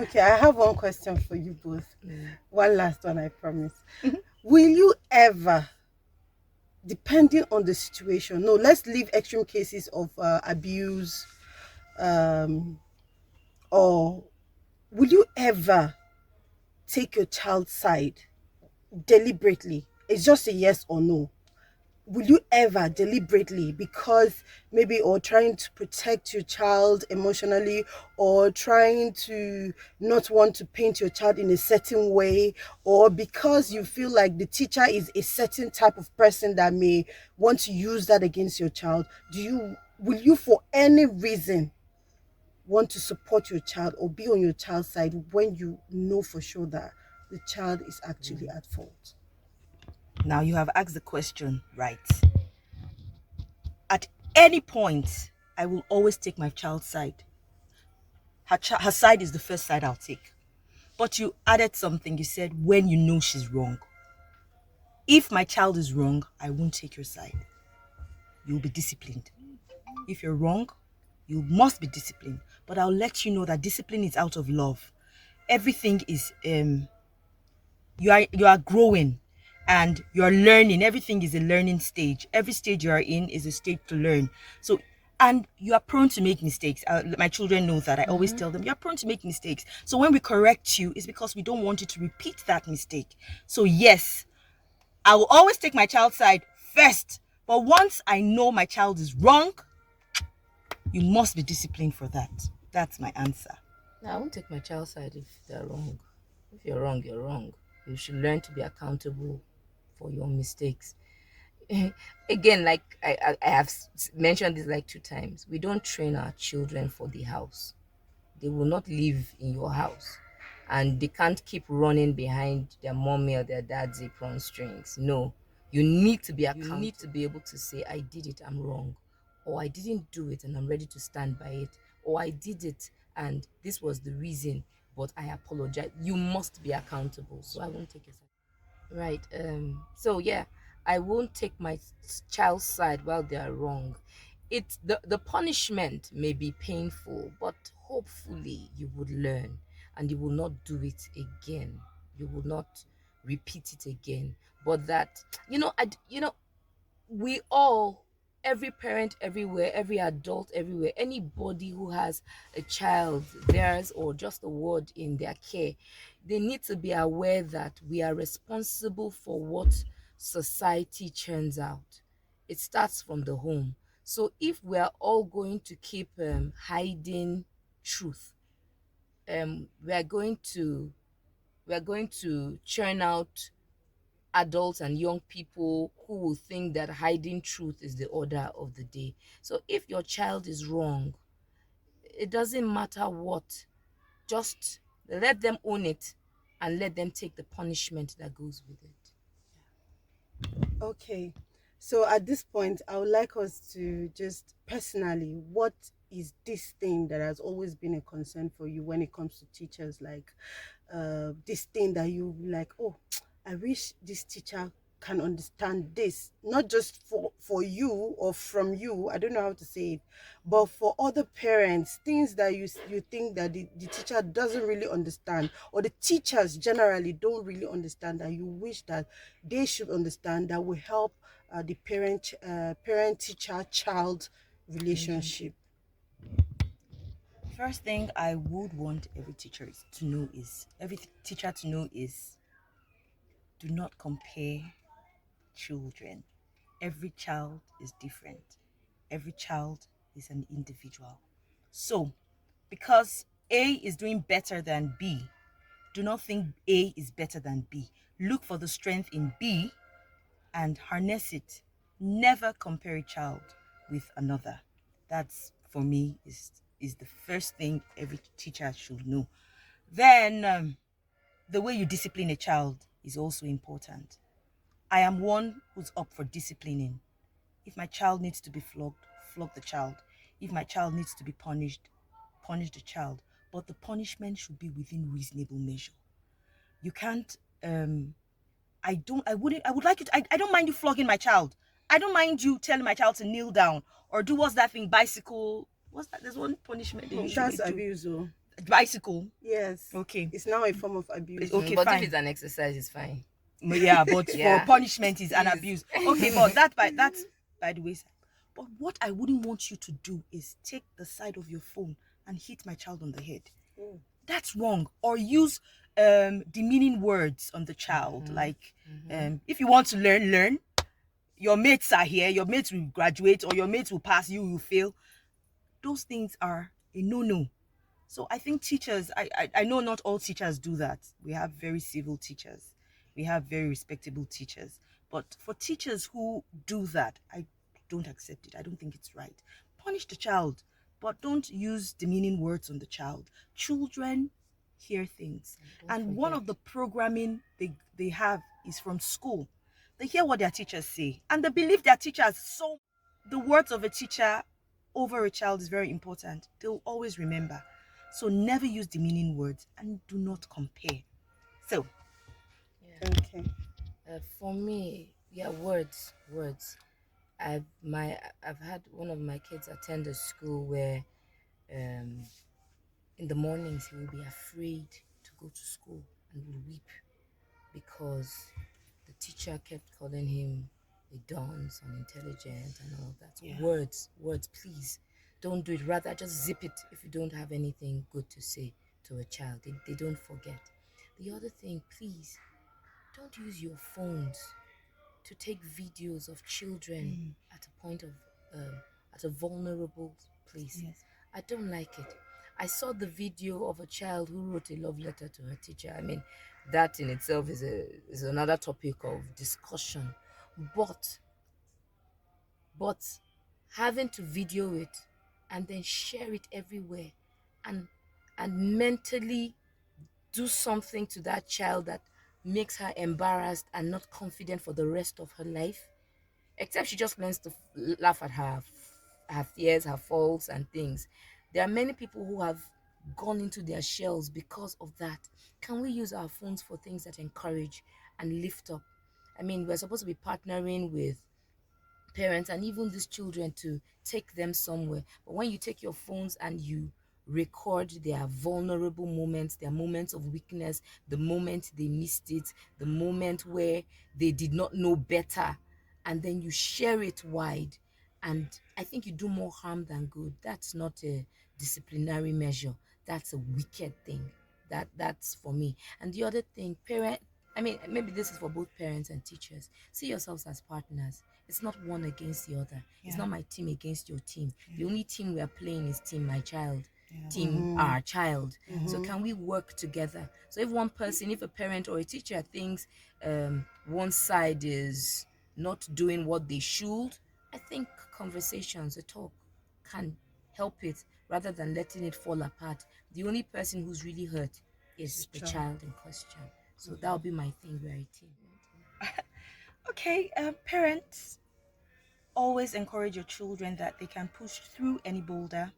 Okay, I have one question for you both. Mm. One last one, I promise. Will you ever, depending on the situation, no, let's leave extreme cases of abuse, um, or will you ever take your child's side deliberately? It's just a yes or no. Will you ever deliberately, because maybe, or trying to protect your child emotionally, or trying to not want to paint your child in a certain way, or because you feel like the teacher is a certain type of person that may want to use that against your child, will you for any reason want to support your child or be on your child's side when you know for sure that the child is actually at fault? Now you have asked the question right. At any point, I will always take my child's side. Her side is the first side I'll take. But you added something. You said when you know she's wrong. If my child is wrong, I won't take your side. You'll be disciplined. If you're wrong, you must be disciplined. But I'll let you know that discipline is out of love. Everything is you are growing and you're learning. Everything is a learning stage. Every stage you are in is a stage to learn. So and you are prone to make mistakes. My children know that. I always tell them you're prone to make mistakes. So when we correct you, it's because we don't want you to repeat that mistake. So yes, I will always take my child's side first. But once I know my child is wrong, you must be disciplined for that. That's my answer. No, I won't take my child's side if they're wrong. If you're wrong, you're wrong. You should learn to be accountable for your mistakes. Again, like I have mentioned this like 2 times, we don't train our children for the house. They will not live in your house, and they can't keep running behind their mommy or their dad's apron strings. No, you need to be accountable. You need to be able to say, I did it, I'm wrong, or I didn't do it and I'm ready to stand by it, or I did it and this was the reason, but I apologize. You must be accountable. So I won't take it. Right. So yeah, I won't take my child's side while they are wrong. The punishment may be painful, but hopefully you would learn and you will not do it again. You will not repeat it again. But that we all, every parent everywhere, every adult everywhere, anybody who has a child, theirs or just a word in their care, they need to be aware that we are responsible for what society churns out. It starts from the home. So if we are all going to keep hiding truth, we are going to churn out adults and young people who will think that hiding truth is the order of the day. So if your child is wrong, it doesn't matter what, just let them own it and let them take the punishment that goes with it. Okay. So at this point, I would like us to just personally, what is this thing that has always been a concern for you when it comes to teachers? Like, this thing that you like, oh, I wish this teacher can understand this, not just for you or from you. I don't know how to say it, but for other parents, things that you think that the teacher doesn't really understand, or the teachers generally don't really understand, that you wish that they should understand, that will help the parent teacher child Relationship. relationship. First thing I would want every teacher to know is do not compare children. Every child is different. Every child is an individual. So, because A is doing better than B, do not think A is better than B. Look for the strength in B and harness it. Never compare a child with another. That's for me is the first thing every teacher should know. Then the way you discipline a child is also important. I am one who's up for disciplining. If my child needs to be flogged, flog the child. If my child needs to be punished, punish the child. But the punishment should be within reasonable measure. You can't I would like you to, I don't mind you flogging my child. I don't mind you telling my child to kneel down or do what's that thing, bicycle. What's that? There's one punishment they usually That's do. abuse. Oh. Bicycle. Yes. Okay. It's now a form of abuse. Okay, but fine. if it's an exercise, it's fine. Yeah, but Yeah. for punishment is an Please. abuse. Okay, but that's by the way. But what I wouldn't want you to do is take the side of your phone and hit my child on the head. That's wrong. Or use demeaning words on the child. Like if you want to learn. Your mates are here, your mates will graduate, or your mates will pass, you will fail. Those things are a no. So I think teachers, I know not all teachers do that. We have very civil teachers. We have very respectable teachers. But for teachers who do that, I don't accept it. I don't think it's right. Punish the child, but don't use demeaning words on the child. Children hear things. And one of the programming they have is from school. They hear what their teachers say and they believe their teachers. So the words of a teacher over a child is very important. They'll always remember. So never use demeaning words and do not compare. So Yeah. Okay. For me, yeah, words. I've had one of my kids attend a school where um in the mornings he will be afraid to go to school and will weep because the teacher kept calling him a dunce, unintelligent, and all of that. So Yeah. words, please don't do it. Rather, just zip it if you don't have anything good to say to a child. They don't forget. The other thing, please don't use your phones to take videos of children at a point of at a vulnerable place. Yes. I don't like it. I saw the video of a child who wrote a love letter to her teacher. I mean, that in itself is another topic of discussion. But having to video it and then share it everywhere and mentally do something to that child that makes her embarrassed and not confident for the rest of her life, except she just learns to laugh at her fears, her faults and things. There are many people who have gone into their shells because of that. Can we use our phones for things that encourage and lift up? I mean, we're supposed to be partnering with parents and even these children to take them somewhere. But when you take your phones and you record their vulnerable moments, their moments of weakness, the moment they missed it, the moment where they did not know better, and then you share it wide, and I think you do more harm than good. That's not a disciplinary measure. That's a wicked thing. That's for me. And the other thing, I mean, maybe this is for both parents and teachers. See yourselves as partners. It's not one against the other. It's not my team against your team. The only team we are playing is team my child, team our child. So can we work together? So if one person, if a parent or a teacher thinks one side is not doing what they should, I think conversations, a talk, can help it rather than letting it fall apart. The only person who's really hurt is the child in question. So that'll be my thing, we're a team. Okay, parents, always encourage your children that they can push through any boulder.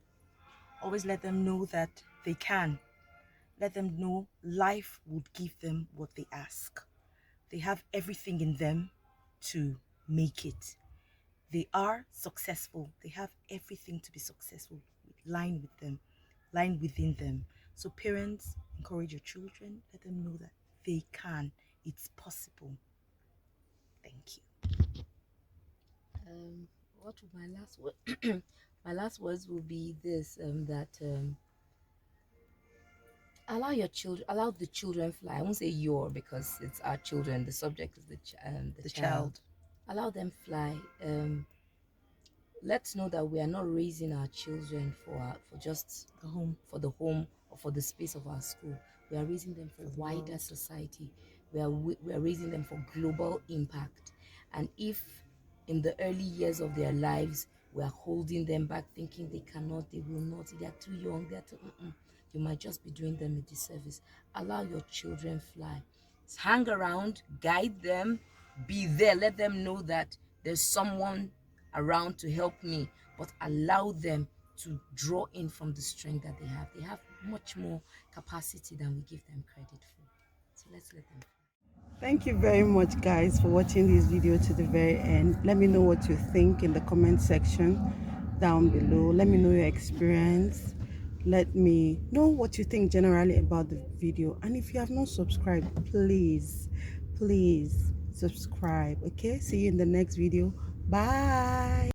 Always let them know that they can. Let them know life would give them what they ask. They have everything in them to make it. They are successful. They have everything to be successful. Line within them. So parents, encourage your children. Let them know that they can. It's possible. Thank you. What would my last word? My last words will be this: that allow the children fly. I won't say your because it's our children. The subject is the child. Allow them fly. Let's know that we are not raising our children for just The home. for the home or for the space of our school. We are raising them for wider society. We are raising them for global impact. And if in the early years of their lives we are holding them back, thinking they cannot, they will not, they are too young, you might just be doing them a disservice. Allow your children fly. Hang around, guide them, be there. Let them know that there's someone around to help me, but allow them to draw in from the strength that they have. They have much more capacity than we give them credit for. So let's let them. Thank you very much, guys, for watching this video to the very end. Let me know what you think in the comment section down below. Let me know your experience. Let me know what you think generally about the video, and if you have not subscribed, please subscribe. Okay, see you in the next video. Bye.